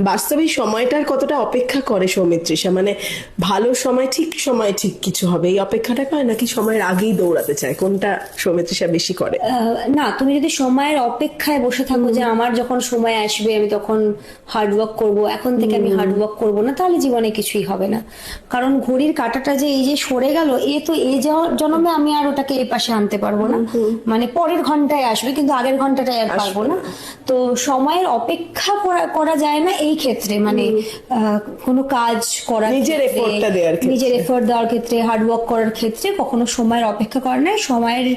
বাস্তবিক সময়টার কতটা অপেক্ষা করে সৌমিত্রিষা, মানে ভালো সময় ঠিক কিছু হবে এই অপেক্ষাটা করে, নাকি সময়ের আগেই দৌড়াতে চায়, কোনটা সৌমিত্রিষা বেশি করে? না, তুমি যদি সময়ের অপেক্ষায় বসে থাকো যে আমার যখন সময় আসবে আমি তখন হার্ডওয়ার্ক করব, এখন থেকে আমি হার্ডওয়ার্ক করব না, তাহলে জীবনে কিছুই হবে না। কারণ ঘড়ির কাঁটাটা যে এই যে সরে গেল, তো এই জন্মে আমি আর ওটাকে এই পাশে আনতে পারবো না, মানে পরের ঘন্টায় আসবে কিন্তু আগের ঘন্টাটায় আর পারবো না। তো সময়ের অপেক্ষা করা যায় না এই ক্ষেত্রে, মানে কোনো কাজ করার নিজের এফোর্ট দেওয়ার ক্ষেত্রে, হার্ডওয়ার্ক করার ক্ষেত্রে কখনো সময়ের অপেক্ষা করা নাই, সময়ের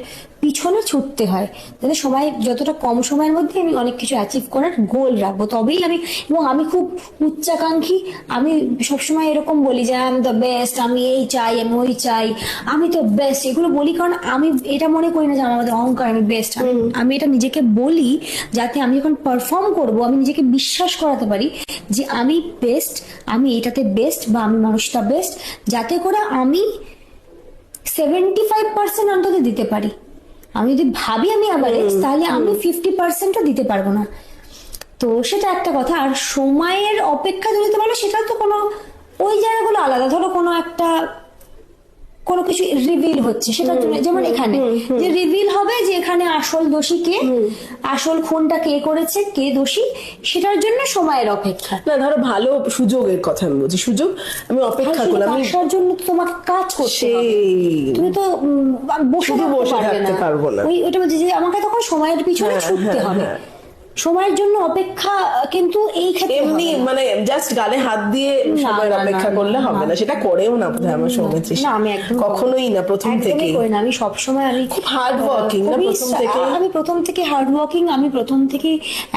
পিছনে ছুটতে হয়। তাহলে সময় যতটা কম সময়ের মধ্যে আমি অনেক কিছু অ্যাচিভ করার গোল রাখবো, তবেই আমি, এবং আমি খুব উচ্চাকাঙ্ক্ষী। আমি সবসময় এরকম বলি যে আই এম দ্য বেস্ট, আমি এই চাই, আমি ওই চাই, আমি তো বেস্ট, এগুলো বলি কারণ আমি এটা মনে করি না যে আমাদের অহংকার, আমি বেস্ট। আমি এটা নিজেকে বলি যাতে আমি যখন পারফর্ম করব আমি নিজেকে বিশ্বাস করাতে পারি যে আমি বেস্ট, আমি এটাতে বেস্ট, বা আমি মানুষটা বেস্ট, যাতে করে আমি 75% অন্তত দিতে পারি। আমি যদি ভাবি আমি অ্যাভারেজ, তাহলে আমি 50%ও দিতে পারবো না। তো সেটা একটা কথা। আর সময়ের অপেক্ষা যদি বলো, সেটা তো কোনো, ওই জায়গাগুলো আলাদা। ধরো কোনো কিছু রিভিল হচ্ছে, সেটার জন্য, যেমন এখানে যে রিভিল হবে যে এখানে আসল দোষী কে, আসল খুনটা কে করেছে, কে দোষী, সেটার জন্য সময়ের অপেক্ষা। না, ধরো ভালো সুযোগের কথা আমি বলছি, সুযোগ আমি অপেক্ষা করলাম, আসার জন্য তোমাকে কাজ করতে হবে, তুমি তো বসে থাকতে পারবে না। ওইটা বলছি যে আমাকে তখন সময়ের পিছনে ছুটতে হবে। সময়ের জন্য অপেক্ষা কিন্তু এই ক্ষেত্রে এমনি মানে জাস্ট গালে হাত দিয়ে সময়ের অপেক্ষা করলে হবে না, সেটা করেও না বোধহয় আমার সৌমিত্রিষা। না, আমি একদম কখনোই না, প্রথম থেকেই করি না। আমি সবসময় আমি খুব হার্ড ওয়ার্কিং না, আমি প্রথম থেকে হার্ড ওয়ার্কিং। আমি প্রথম থেকে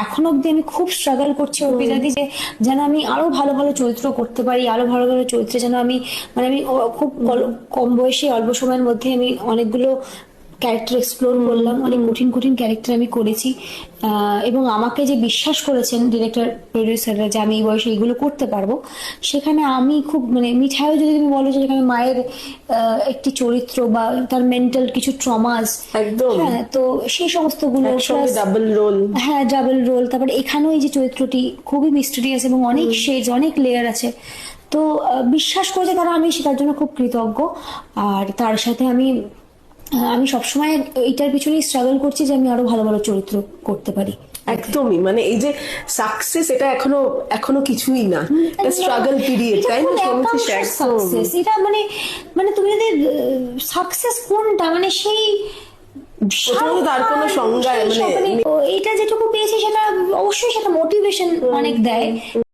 এখন অব্দি আমি খুব স্ট্রাগল করছি অর্পিতাদি, যে যেন আমি আরো ভালো ভালো চরিত্র করতে পারি, আরো ভালো ভালো চরিত্রে যেন আমি, মানে আমি খুব কম বয়সে অল্প সময়ের মধ্যে আমি অনেকগুলো ক্যারেক্টার এক্সপ্লোর করলাম, অনেক কঠিন কঠিন ক্যারেক্টার আমি করেছি। এবং আমাকে যে বিশ্বাস করেছেন ডিরেক্টর প্রডিউসাররা যে আমি এই বয়সে এইগুলো করতে পারবো, সেখানে আমি খুব, মানে মিঠাইও যদি তুমি বলো যে সেখানে মায়ের একটি চরিত্র বা তার মেন্টাল কিছু ট্রমাস, একদম, হ্যাঁ, তো সেই সমস্ত গুলো ডাবল রোল, হ্যাঁ ডাবল রোল। তারপরে এখানেও এই যে চরিত্রটি খুবই মিস্টেরিয়াস এবং অনেক শেডস, অনেক লেয়ার আছে। তো বিশ্বাস করেছে তারা, আমি সেটার জন্য খুব কৃতজ্ঞ। আর তার সাথে আমি সবসময় এইটার পিছনেই স্ট্রাগল করছি যে আমি আরো ভালো ভালো চরিত্র করতে পারি। একদমই, মানে এই যে সাকসেস, এটা এখনো কিছুই না, এটা স্ট্রাগল পিরিয়ড, তাই না সাকসেস এটা মানে তুমি যদি সাকসেস কোনটা, মানে সেই তার কোনো সংজ্ঞা, মানে এটা যেটুকু পেয়েছি সেটা অবশ্যই সেটা মোটিভেশন অনেক দেয়।